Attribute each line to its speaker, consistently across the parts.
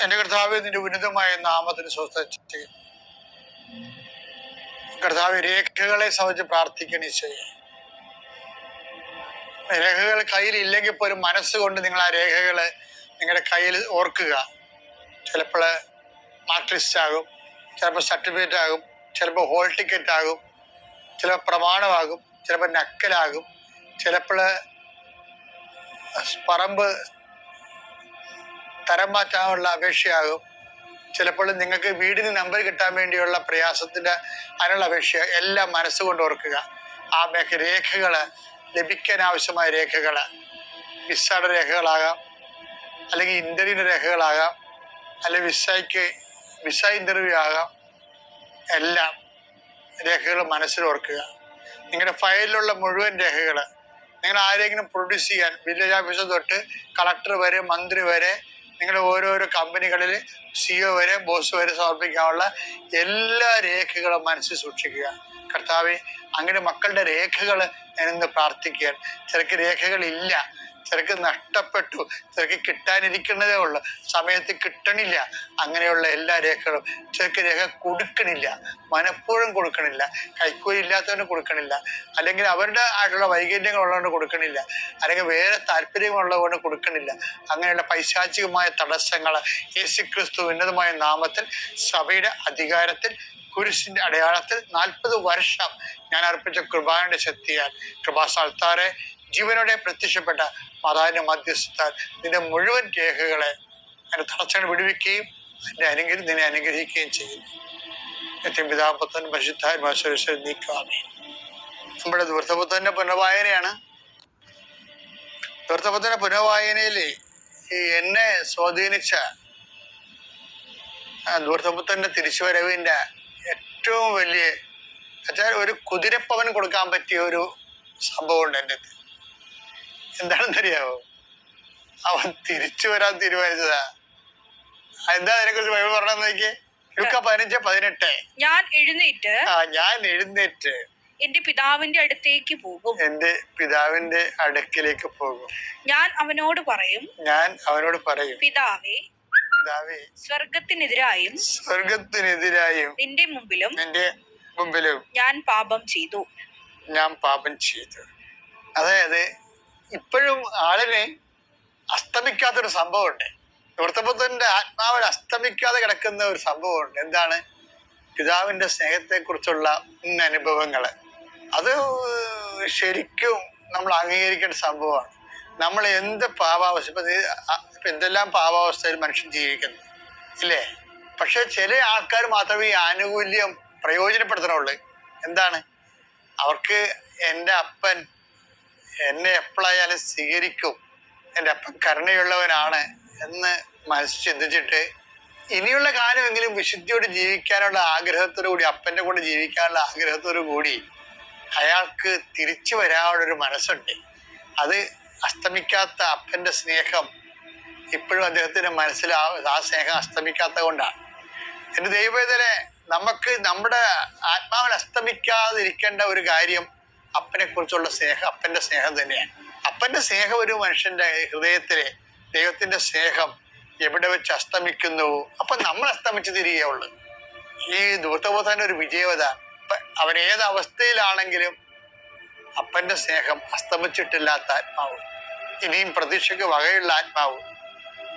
Speaker 1: എൻ്റെ കർത്താവേ, നിന്റെ ഉന്നതമായ നാമത്തിന് സ്വസ്ഥം ചെയ്യും. കർത്താവ്, രേഖകളെ സംബന്ധിച്ച് പ്രാർത്ഥിക്കണേ ചെയ്യും. രേഖകൾ കയ്യിൽ ഇല്ലെങ്കിൽ പോലും മനസ്സുകൊണ്ട് നിങ്ങൾ ആ രേഖകളെ നിങ്ങളുടെ കയ്യിൽ ഓർക്കുക. ചിലപ്പോൾ മാർക്ക് ലിസ്റ്റ് ആകും, ചിലപ്പോൾ സർട്ടിഫിക്കറ്റ് ആകും, ചിലപ്പോൾ ഹോൾ ടിക്കറ്റ് ആകും, ചിലപ്പോൾ പ്രമാണമാകും, ചിലപ്പോൾ നക്കലാകും, ചിലപ്പോൾ പറമ്പ് തരം മാറ്റാനുള്ള അപേക്ഷയാകും, ചിലപ്പോൾ നിങ്ങൾക്ക് വീടിന് നമ്പർ കിട്ടാൻ വേണ്ടിയുള്ള പ്രയാസത്തിൻ്റെ അതിനുള്ള അപേക്ഷ. എല്ലാം മനസ്സുകൊണ്ട് ഓർക്കുക. ആ രേഖകൾ ലഭിക്കാൻ ആവശ്യമായ രേഖകൾ വിസയുടെ രേഖകളാകാം, അല്ലെങ്കിൽ ഇൻ്റർവ്യൂവിൻ്റെ രേഖകളാകാം, അല്ലെങ്കിൽ വിസ ഇൻ്റർവ്യൂ ആകാം. എല്ലാം രേഖകൾ മനസ്സിൽ ഓർക്കുക. നിങ്ങളുടെ ഫയലിലുള്ള മുഴുവൻ രേഖകൾ നിങ്ങൾ ആരെങ്കിലും പ്രൊഡ്യൂസ് ചെയ്യാൻ, വില്ലേജ് ഓഫീസർ തൊട്ട് കളക്ടർ വരെ, മന്ത്രി വരെ, നിങ്ങളുടെ ഓരോരോ കമ്പനികളിൽ CEO വരെ, ബോസ് വരെ സമർപ്പിക്കാനുള്ള എല്ലാ രേഖകളും മനസ്സിൽ സൂക്ഷിക്കുക. കർത്താവെ, അങ്ങനെ മക്കളുടെ രേഖകൾ ഞാനിന്ന് പ്രാർത്ഥിക്കാൻ. ചിലക്ക് രേഖകളില്ല, ചിലക്ക് നഷ്ടപ്പെട്ടു, ചിലക്ക് കിട്ടാനിരിക്കുന്നതേ ഉള്ളു, സമയത്ത് കിട്ടണില്ല. അങ്ങനെയുള്ള എല്ലാ രേഖകളും. ചിലക്ക് രേഖ കൊടുക്കണില്ല, മനഃപൂർവ്വം കൊടുക്കണില്ല, കൈക്കൂലി ഇല്ലാത്തവന് കൊടുക്കണില്ല, അല്ലെങ്കിൽ അവരുടെ ആയിട്ടുള്ള വൈകല്യങ്ങളുള്ളതുകൊണ്ട് കൊടുക്കണില്ല, അല്ലെങ്കിൽ വേറെ താല്പര്യമുള്ളതുകൊണ്ട് കൊടുക്കണില്ല. അങ്ങനെയുള്ള പൈശാചികമായ തടസ്സങ്ങൾ യേശുക്രിസ്തു ഉന്നതമായ നാമത്തിൽ സഭയുടെ അധികാരത്തിൽ കുരിശിന്റെ അടയാളത്തിൽ 40 വർഷം ഞാൻ അർപ്പിച്ച കൃപാന്റെ ശക്തിയാൽ കൃപാസ്ഥാനത്താറെ ജീവനോടെ പ്രത്യക്ഷപ്പെട്ട മാതാവിന്റെ മധ്യസ്ഥത്താൽ നിന്റെ മുഴുവൻ രേഖകളെ അതിന്റെ തടസ്സങ്ങൾ വിടുവിക്കുകയും നിന്നെ അനുഗ്രഹിക്കുകയും ചെയ്യുന്നു. നിത്യപിതാപുത്രൻ പരിശുദ്ധാത്മാ നീക്കാമേ. നമ്മുടെ ധൂർത്തപുത്രന്റെ പുനർവായനയാണ്. ധൂർത്തപുത്രന്റെ പുനർവായനയിൽ എന്നെ സ്വാധീനിച്ച ധൂർത്തപുത്രന്റെ തിരിച്ചുവരവിന്റെ ഏറ്റവും വലിയ ഒരു കുതിരപ്പവൻ കൊടുക്കാൻ പറ്റിയ ഒരു സംഭവമുണ്ട് എൻ്റെ അടുത്ത്. എന്താണെന്നറിയാവോ? അവൻ തിരിച്ചു വരാൻ തീരുമാനിച്ചതാ. എന്താ അതിനെക്കുറിച്ച് ബൈബിൾ പറഞ്ഞെന്ന് നോക്കിയേ. ലുക്കാ 15:18.
Speaker 2: ഞാൻ എഴുന്നേറ്റ്
Speaker 1: എന്റെ പിതാവിന്റെ അടുത്തേക്ക് പോകും. എന്റെ പിതാവിന്റെ അടുക്കിലേക്ക് പോകും.
Speaker 2: ഞാൻ അവനോട് പറയും, പിതാവേ, സ്വർഗത്തിനെതിരായും നിന്റെ മുമ്പിലും ഞാൻ പാപം ചെയ്തു.
Speaker 1: അതായത് ഇപ്പോഴും ആളിന് അസ്തമിക്കാത്തൊരു സംഭവമുണ്ട്. ധൂർത്തപുത്രന്റെ ആത്മാവിൽ അസ്തമിക്കാതെ കിടക്കുന്ന ഒരു സംഭവമുണ്ട്. എന്താണ്? പിതാവിന്റെ സ്നേഹത്തെക്കുറിച്ചുള്ള അനുഭവങ്ങൾ. അത് ശരിക്കും നമ്മൾ അംഗീകരിക്കേണ്ട സംഭവമാണ്. നമ്മൾ എന്ത് പാപാവസ്ഥ, ഇപ്പൊ എന്തെല്ലാം പാപാവസ്ഥയിൽ മനുഷ്യൻ ജീവിക്കുന്നു ഇല്ലേ? പക്ഷെ ചില ആൾക്കാർ മാത്രമേ ഈ ആനുകൂല്യം പ്രയോജനപ്പെടുത്തണുള്ളൂ. എന്താണ്? അവർക്ക് എൻ്റെ അപ്പൻ എന്നെ എപ്പോഴായാലും സ്വീകരിക്കും, എൻ്റെ അപ്പൻ കരുണയുള്ളവനാണ് എന്ന് മനസ്സ് ചിന്തിച്ചിട്ട് ഇനിയുള്ള കാലമെങ്കിലും വിശുദ്ധിയോട് ജീവിക്കാനുള്ള ആഗ്രഹത്തോടു കൂടി, അപ്പൻ്റെ കൂടെ ജീവിക്കാനുള്ള ആഗ്രഹത്തോടു കൂടി അയാൾക്ക് തിരിച്ചു വരാനുള്ളൊരു മനസ്സുണ്ട്. അത് അസ്തമിക്കാത്ത അപ്പൻ്റെ സ്നേഹം ഇപ്പോഴും അദ്ദേഹത്തിൻ്റെ മനസ്സിൽ ആ സ്നേഹം അസ്തമിക്കാത്തത് കൊണ്ടാണ്. എൻ്റെ ദൈവവേദനെ നമുക്ക് നമ്മുടെ ആത്മാവിൽ അസ്തമിക്കാതിരിക്കേണ്ട ഒരു കാര്യം അപ്പനെ കുറിച്ചുള്ള സ്നേഹം, അപ്പൻ്റെ സ്നേഹം തന്നെയാണ്. അപ്പൻ്റെ സ്നേഹം ഒരു മനുഷ്യന്റെ ഹൃദയത്തിലെ ദൈവത്തിന്റെ സ്നേഹം എവിടെ വെച്ച് അസ്തമിക്കുന്നു, അപ്പൊ നമ്മൾ അസ്തമിച്ച് തിരികെയുള്ളു. ഈ ധൂർത്തപുത്രന്റെ ഒരു വിജയവത, അവൻ ഏത് അവസ്ഥയിലാണെങ്കിലും അപ്പന്റെ സ്നേഹം അസ്തമിച്ചിട്ടില്ലാത്ത ആത്മാവ്, ഇനിയും പ്രതീക്ഷയ്ക്ക് വകയുള്ള ആത്മാവ്,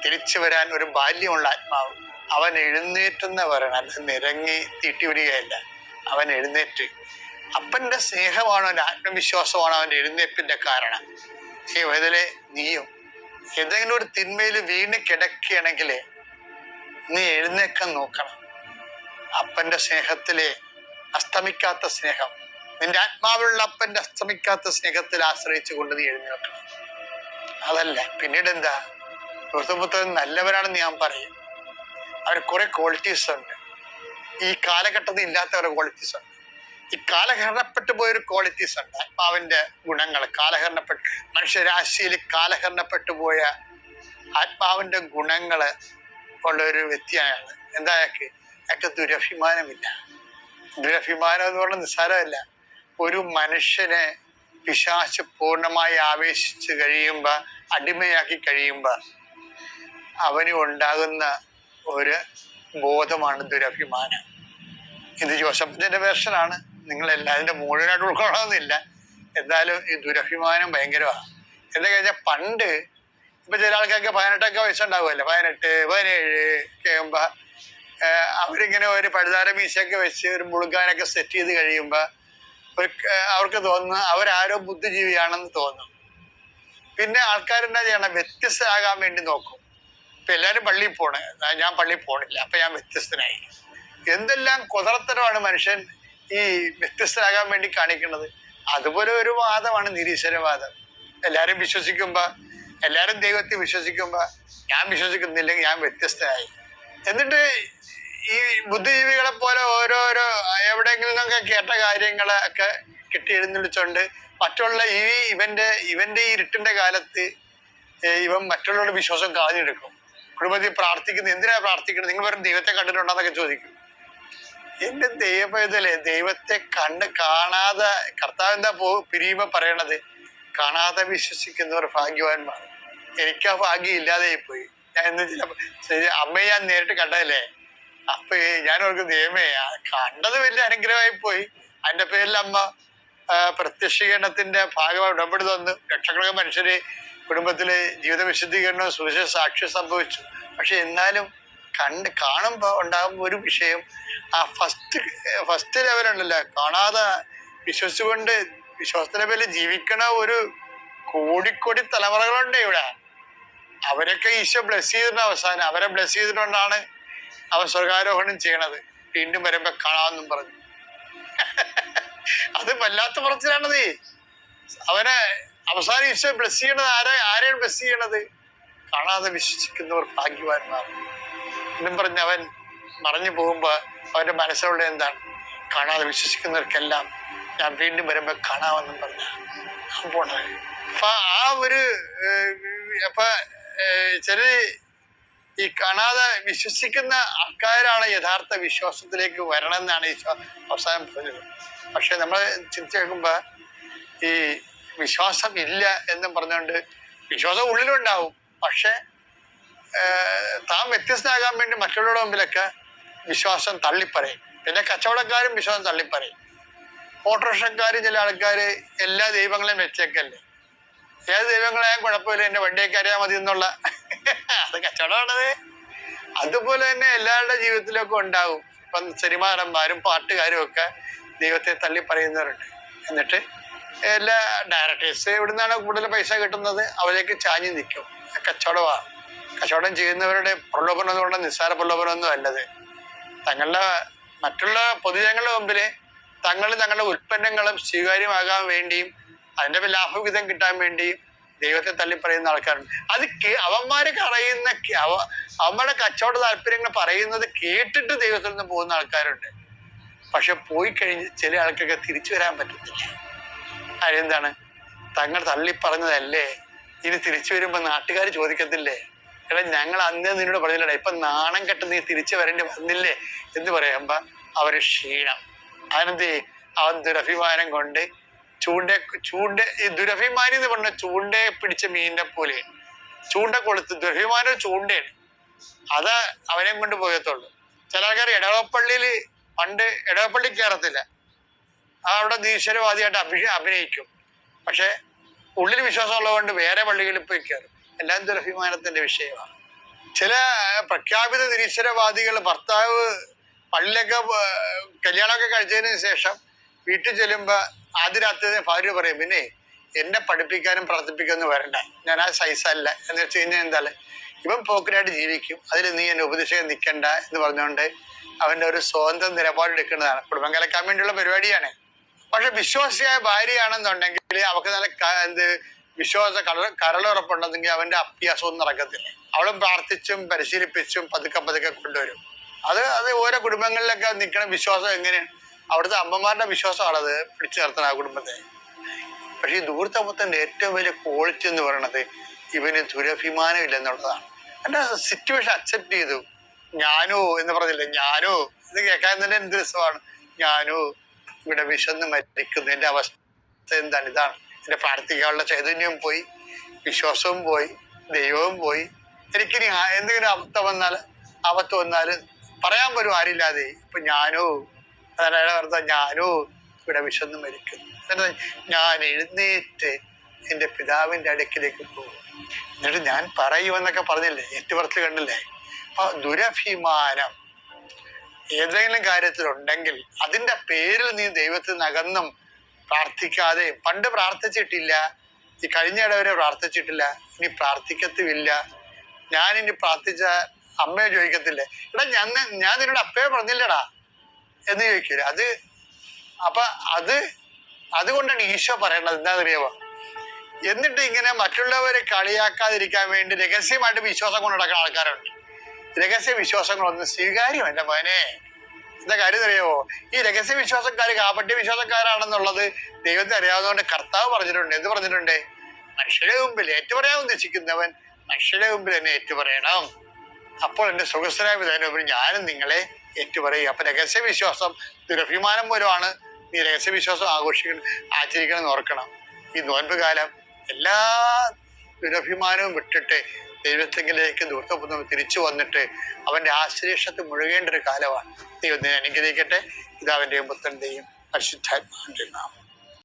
Speaker 1: തിരിച്ചു വരാൻ ഒരു ബാല്യമുള്ള ആത്മാവ്. അവൻ എഴുന്നേറ്റെന്ന് പറയണം, അല്ല നിരങ്ങി തീട്ടിവിടുകയല്ല. അവൻ എഴുന്നേറ്റ്. അപ്പന്റെ സ്നേഹമാണ്, അവൻ്റെ ആത്മവിശ്വാസമാണ് അവൻ്റെ എഴുന്നേൽപ്പിന്റെ കാരണം. ഈ വയതിലെ നീയും ഏതെങ്കിലും ഒരു തിന്മയിൽ വീണ് കിടക്കുകയാണെങ്കിൽ നീ എഴുന്നേക്കാൻ നോക്കണം. അപ്പന്റെ സ്നേഹത്തിലെ അസ്തമിക്കാത്ത സ്നേഹം, നിന്റെ ആത്മാവിലുള്ള അപ്പന്റെ അസ്തമിക്കാത്ത സ്നേഹത്തിൽ ആശ്രയിച്ചു കൊണ്ട് നീ എഴുന്നേൽക്കണം. അതല്ല പിന്നീട് എന്താ? ധൂർത്തപുത്രൻ നല്ലവരാണെന്ന് ഞാൻ പറയും. അവർ കുറെ ക്വാളിറ്റീസ് ഉണ്ട്. ഈ കാലഘട്ടത്തിൽ ഇല്ലാത്ത കുറെ ക്വാളിറ്റീസ് ഉണ്ട്. ഈ കാലഹരണപ്പെട്ടു പോയൊരു ക്വാളിറ്റീസ് ഉണ്ട്. ആത്മാവിന്റെ ഗുണങ്ങൾ കാലഹരണപ്പെട്ടു, മനുഷ്യരാശിയിൽ കാലഹരണപ്പെട്ടു പോയ ആത്മാവിന്റെ ഗുണങ്ങൾ ഉള്ള ഒരു വ്യക്തിയാണ്. എന്താ? അയാൾക്ക് ദുരഭിമാനമില്ല. ദുരഭിമാനം എന്ന് പറഞ്ഞാൽ നിസ്സാരമല്ല. ഒരു മനുഷ്യനെ പിശാച് പൂർണ്ണമായി ആവേശിച്ച് കഴിയുമ്പോൾ, അടിമയാക്കി കഴിയുമ്പോൾ അവന് ഉണ്ടാകുന്ന ഒരു ബോധമാണ് ദുരഭിമാനം. ഇത് ജോസഫിന്റെ വേർഷനാണ്. നിങ്ങൾ എല്ലാതിന്റെ മുഴുവനായിട്ട് ഉൾക്കൊള്ളണമെന്നില്ല. എന്നാലും ഈ ദുരഭിമാനം ഭയങ്കരമാണ്. എന്താ കഴിഞ്ഞാൽ പണ്ട് ഇപ്പൊ ചില ആൾക്കാർക്ക് 18 വയസ്സുണ്ടാവുമല്ലോ, 18, 17 ഒക്കെ ആകുമ്പോ അവരിങ്ങനെ ഒരു പഴുതാര മീശയൊക്കെ വെച്ച് ഒരു മുളുകാനൊക്കെ സെറ്റ് ചെയ്ത് കഴിയുമ്പോ അവർക്ക് തോന്നുന്നു അവരാരോ ബുദ്ധിജീവിയാണെന്ന് തോന്നും. പിന്നെ ആൾക്കാരെന്താ ചെയ്യണം, വ്യത്യസ്തരാകാൻ വേണ്ടി നോക്കും. ഇപ്പൊ എല്ലാരും പള്ളിയിൽ പോണേ, ഞാൻ പള്ളിയിൽ പോണില്ല, അപ്പൊ ഞാൻ വ്യത്യസ്തനായി. എന്തെല്ലാം കുതറത്തരമാണ് മനുഷ്യൻ ഈ വ്യത്യസ്തരാകാൻ വേണ്ടി കാണിക്കുന്നത്. അതുപോലെ ഒരു വാദമാണ് നിരീശ്വരവാദം. എല്ലാരും വിശ്വസിക്കുമ്പോ, എല്ലാരും ദൈവത്തെ വിശ്വസിക്കുമ്പോ ഞാൻ വിശ്വസിക്കുന്നില്ലെങ്കിൽ ഞാൻ വ്യത്യസ്തനായി. എന്നിട്ട് ഈ ബുദ്ധിജീവികളെ പോലെ ഓരോരോ എവിടെയെങ്കിലും നിന്നൊക്കെ കേട്ട കാര്യങ്ങളൊക്കെ കെട്ടി എഴുന്നള്ളിച്ചോണ്ട് മറ്റുള്ള ഇവന്റെ ഈ ഇരുട്ടിന്റെ കാലത്ത് ഇവൻ മറ്റുള്ളവരുടെ വിശ്വാസം കളഞ്ഞെടുക്കും. കുടുംബത്തിൽ പ്രാർത്ഥിക്കുന്നത് എന്തിനാ പ്രാർത്ഥിക്കുന്നത്, നിങ്ങൾ വെറും ദൈവത്തെ കണ്ടിട്ടുണ്ടോന്നൊക്കെ ചോദിക്കും. എന്റെ ദൈവത്തിലെ ദൈവത്തെ കാണാതെ കർത്താവ് എന്താ പിരിയുമ്പോ പറയണത്, കാണാതെ വിശ്വസിക്കുന്നവർ ഭാഗ്യവാന്മാർ. എനിക്ക് ആ ഭാഗ്യം ഇല്ലാതെ പോയി. ഞാൻ എന്ന് അമ്മയെ ഞാൻ നേരിട്ട് കണ്ടതല്ലേ, അപ്പൊ ഞാൻ ഓർക്കും ദൈവമേ കണ്ടത് വലിയ അനുഗ്രഹമായി പോയി. അതിന്റെ പേരിൽ അമ്മ പ്രത്യക്ഷീകരണത്തിന്റെ ഭാഗമായി ഉടമ്പടി തന്നു. ലക്ഷക്കണക്കിന് മനുഷ്യര് കുടുംബത്തില് ജീവിത വിശുദ്ധീകരണവും സുവിശേഷ സാക്ഷ്യം സംഭവിച്ചു. പക്ഷെ എന്നാലും കാണുമ്പോ ഉണ്ടാകുമ്പോ ഒരു വിഷയം, ആ ഫസ്റ്റ് ലെവലുണ്ടല്ലോ, കാണാതെ വിശ്വസിച്ചുകൊണ്ട് വിശ്വാസത്തിന്റെ പേരിൽ ജീവിക്കണ ഒരു കോടിക്കോടി തലമുറകളുണ്ട് ഇവിടെ. അവരൊക്കെ ഈശോ ബ്ലെസ് ചെയ്തിട്ടുണ്ട്. അവസാനം അവരെ ബ്ലെസ് ചെയ്തിട്ടുകൊണ്ടാണ് അവൻ സ്വർഗാരോഹണം ചെയ്യണത്. വീണ്ടും വരുമ്പോ കാണാമെന്നും പറഞ്ഞു. അത് വല്ലാത്ത പറച്ചിലാണത്. അവനെ അവസാനം ഈശോ ബ്ലെസ് ചെയ്യണത് ആരെയാണ് ബ്ലെസ് ചെയ്യണത്? കാണാതെ വിശ്വസിക്കുന്നവർ ഭാഗ്യവാന്മാർ എന്നും പറഞ്ഞ് അവൻ മറഞ്ഞു പോകുമ്പോ അവന്റെ മനസ്സിലുള്ള എന്താണ്, കാണാതെ വിശ്വസിക്കുന്നവർക്കെല്ലാം ഞാൻ വീണ്ടും വരുമ്പോ കാണാമെന്നും പറഞ്ഞ പോണത്. അപ്പൊ ആ ഒരു ചില ഈ കാണാതെ വിശ്വസിക്കുന്ന ആൾക്കാരാണ് യഥാർത്ഥ വിശ്വാസത്തിലേക്ക് വരണമെന്നാണ് ഈശോ അവസാനം പറഞ്ഞത്. പക്ഷെ നമ്മൾ ചിന്തിച്ച് നോക്കുമ്പോ ഈ വിശ്വാസം ഇല്ല എന്നും പറഞ്ഞുകൊണ്ട്, വിശ്വാസം ഉള്ളിലുണ്ടാവും, പക്ഷെ താൻ വ്യത്യസ്തനാകാൻ വേണ്ടി മറ്റുള്ളവരുടെ മുമ്പിലൊക്കെ വിശ്വാസം തള്ളിപ്പറയും. പിന്നെ കച്ചവടക്കാരും വിശ്വാസം തള്ളിപ്പറയും. ഓട്ടോറിക്ഷക്കാരും ചില ആൾക്കാര് എല്ലാ ദൈവങ്ങളെയും വെച്ചേക്കല്ലേ, ഏത് ദൈവങ്ങളെയും കുഴപ്പമില്ല, എന്റെ വണ്ടിയൊക്കെ അറിയാൻ മതി എന്നുള്ള അത് കച്ചവടമാണത്. അതുപോലെ തന്നെ എല്ലാവരുടെ ജീവിതത്തിലൊക്കെ ഉണ്ടാവും. ഇപ്പം സിനിമാടന്മാരും പാട്ടുകാരും ഒക്കെ ദൈവത്തെ തള്ളി പറയുന്നവരുണ്ട്. എന്നിട്ട് എല്ലാ ഡയറക്ടേഴ്സ് എവിടെ നിന്നാണ് കൂടുതൽ പൈസ കിട്ടുന്നത് അവരേക്ക് ചാഞ്ഞു നിൽക്കും. കച്ചവടമാണ്. കച്ചവടം ചെയ്യുന്നവരുടെ പ്രലോഭനം കൊണ്ട് നിസ്സാര പ്രലോഭനമൊന്നും അല്ലത്. തങ്ങളുടെ മറ്റുള്ള പൊതുജനങ്ങളുടെ മുമ്പില് തങ്ങളുടെ ഉൽപ്പന്നങ്ങളും സ്വീകാര്യമാകാൻ വേണ്ടിയും അതിന്റെ ലാഭവിഹിതം കിട്ടാൻ വേണ്ടിയും ദൈവത്തെ തള്ളിപ്പറയുന്ന ആൾക്കാരുണ്ട്. അത് അവന്മാരൊക്കെ അവന്മാരുടെ കച്ചവട താല്പര്യങ്ങൾ പറയുന്നത് കേട്ടിട്ട് ദൈവത്തിൽ നിന്ന് പോകുന്ന ആൾക്കാരുണ്ട്. പക്ഷെ പോയി കഴിഞ്ഞ് ചില ആൾക്കൊക്കെ തിരിച്ചു വരാൻ പറ്റത്തില്ല. അതെന്താണ്, തങ്ങൾ തള്ളിപ്പറഞ്ഞതല്ലേ ഇനി തിരിച്ചു വരുമ്പോ നാട്ടുകാർ ചോദിക്കത്തില്ലേ, എടാ ഞങ്ങൾ അന്നേ നിന്നോട് പറഞ്ഞില്ലടാ, ഇപ്പൊ നാണം കെട്ട് നീ തിരിച്ചു വരേണ്ടി വന്നില്ലേ എന്ന് പറയുമ്പോ അവര് ക്ഷീണം. അതിനെന്ത് അവൻ ദുരഭിമാനം കൊണ്ട് ചൂണ്ട ഈ ദുരഭിമാനി എന്ന് പറഞ്ഞ ചൂണ്ടയെ പിടിച്ച മീനിനെ പോലെ ചൂണ്ട കൊളുത്ത് ദുരഭിമാനം ചൂണ്ടയാണ്. അത് അവനെയും കൊണ്ട് പോകത്തുള്ളൂ. ചില ആൾക്കാർ ഇടവപ്പള്ളിയില് പണ്ട് ഇടവപ്പള്ളി കയറത്തില്ല, അവിടെ ഈശ്വരവാദിയായിട്ട് അഭിനയിക്കും. പക്ഷെ ഉള്ളിൽ വിശ്വാസം ഉള്ളതുകൊണ്ട് വേറെ പള്ളികളിൽ പോയി കയറും. എല്ലാം ദുരഭിമാനത്തിന്റെ വിഷയമാണ്. ചില പ്രഖ്യാപിത നിരീശ്വരവാദികൾ ഭർത്താവ് പള്ളിയിലൊക്കെ കല്യാണമൊക്കെ കഴിച്ചതിന് ശേഷം വീട്ടിൽ ചെല്ലുമ്പോ ആദ്യ രാത്രി ഭാര്യ പറയും, പിന്നെ എന്നെ പഠിപ്പിക്കാനും പ്രാർത്ഥിപ്പിക്കാനും വരണ്ട, ഞാൻ ആ സൈസല്ല എന്ന് വെച്ച് കഴിഞ്ഞാൽ എന്താണ്, ഇവൻ പോക്കരായിട്ട് ജീവിക്കും, അതിൽ നീ എന്നെ ഉപദേശിക്കാൻ നിൽക്കണ്ട എന്ന് പറഞ്ഞുകൊണ്ട് അവന്റെ ഒരു സ്വതന്ത്ര നിലപാടെടുക്കുന്നതാണ്. കുടുംബം കലക്കാൻ വേണ്ടിയുള്ള പരിപാടിയാണ്. പക്ഷെ വിശ്വാസിയായ ഭാര്യയാണെന്നുണ്ടെങ്കിൽ അവൾക്ക് നല്ല വിശ്വാസ കരളുറപ്പുണ്ടെങ്കിൽ അവന്റെ അഭ്യാസമൊന്നും നടക്കത്തില്ല. അവളും പ്രാർത്ഥിച്ചും പരിശീലിപ്പിച്ചും പതുക്കെ കൊണ്ടുവരും. അത് ഓരോ കുടുംബങ്ങളിലൊക്കെ നിൽക്കുന്ന വിശ്വാസം എങ്ങനെയാണ്, അവിടുത്തെ അമ്മമാരുടെ വിശ്വാസമാണത് പിടിച്ചു നിർത്തണം ആ കുടുംബത്തെ. പക്ഷെ ഈ ധൂർത്തമത്തിന്റെ ഏറ്റവും വലിയ ക്വാളിറ്റി എന്ന് പറയുന്നത് ഇവന് ദുരഭിമാനം ഇല്ലെന്നുള്ളതാണ്. എന്റെ സിറ്റുവേഷൻ അക്സെപ്റ്റ് ചെയ്തു. ഞാനോ എന്ന് പറഞ്ഞില്ല, ഞാനോ ഇത് കേൾക്കാൻ തന്നെ എന്ത് രസമാണ്. ഞാനോ ഇവിടെ വിശന്ന് മരിക്കുന്നു, എന്റെ അവസ്ഥ എന്താണ്, ഇതാണ്. എന്റെ പ്രാർത്ഥിക്കാനുള്ള ചൈതന്യവും പോയി, വിശ്വാസവും പോയി, ദൈവവും പോയി. എനിക്കിനി എന്തെങ്കിലും അവസ്ഥ വന്നാൽ ആപത്ത് വന്നാലും പറയാൻ പോലും ആരില്ലാതെ ഇപ്പൊ ഞാനോ അർത്ഥം ഞാനോ ഇവിടെ വിശന്ന് മരിക്കുന്നു. ഞാൻ എഴുന്നേറ്റ് എൻ്റെ പിതാവിൻ്റെ അടുക്കിലേക്ക് പോകും, എന്നിട്ട് ഞാൻ പറയുമെന്നൊക്കെ പറഞ്ഞില്ലേ, ഏറ്റുപറച്ചിൽ കണ്ടില്ലേ? അപ്പൊ ദുരഭിമാനം ഏതെങ്കിലും കാര്യത്തിലുണ്ടെങ്കിൽ അതിൻ്റെ പേരിൽ നീ ദൈവത്തിൽ നിന്ന് അകന്നും പ്രാർത്ഥിക്കാതെ, പണ്ട് പ്രാർത്ഥിച്ചിട്ടില്ല, ഈ കഴിഞ്ഞ ഇടവരെ പ്രാർത്ഥിച്ചിട്ടില്ല, ഇനി പ്രാർത്ഥിക്കത്തുമില്ല, ഞാനിനി പ്രാർത്ഥിച്ച അമ്മയെ ചോദിക്കത്തില്ലേ, എടാ ഞാൻ നിന്നോട് അപ്പയെ പറഞ്ഞില്ലടാ എന്ന് ചോദിക്കില്ല. അപ്പൊ അതുകൊണ്ടാണ് ഈശോ പറയേണ്ടത് എന്താണെന്നറിയാമോ? എന്നിട്ട് ഇങ്ങനെ മറ്റുള്ളവരെ കളിയാക്കാതിരിക്കാൻ വേണ്ടി രഹസ്യമായിട്ട് വിശ്വാസം കൊണ്ട് നടക്കുന്ന ആൾക്കാരുണ്ട്. രഹസ്യ വിശ്വാസങ്ങളൊന്നും സ്വീകാര്യമല്ല മോനെ. എന്താ കാര്യം അറിയാമോ? ഈ രഹസ്യ വിശ്വാസക്കാർ കാപട്യ വിശ്വാസക്കാരാണെന്നുള്ളത് ദൈവത്തെ അറിയാവുന്നതുകൊണ്ട് കർത്താവ് പറഞ്ഞിട്ടുണ്ട്. എന്ത് പറഞ്ഞിട്ടുണ്ട്? മനുഷ്യരുടെ മുമ്പിൽ ഏറ്റുപറയാൻ ഉദ്ദേശിക്കുന്നവൻ മനുഷ്യരുടെ മുമ്പിൽ എന്നെ ഏറ്റുപറയണം, അപ്പോൾ എൻ്റെ സുഖസ്ഥരായ പിതാവിന്റെ മുമ്പിൽ ഞാനും നിങ്ങളെ ഏറ്റുപറയും. അപ്പൊ രഹസ്യവിശ്വാസം ദുരഭിമാനം മൂലമാണ് നീ രഹസ്യവിശ്വാസം ആചരിക്കണം എന്ന് ഓർക്കണം. ഈ നോൻപ് കാലം എല്ലാ ദുരഭിമാനവും വിട്ടിട്ട് ദൈവത്തെങ്കിലേക്ക് ദൂർത്തം തിരിച്ചു വന്നിട്ട് അവന്റെ ആശ്ലേഷത്തിൽ മുഴുകേണ്ട ഒരു കാലമാണ്. ദൈവത്തിനെ അനുഗ്രഹിക്കട്ടെ. പിതാവിന്റെയും പുത്രന്റെയും പരിശുദ്ധാത്മാവിന്റെയും നാമം.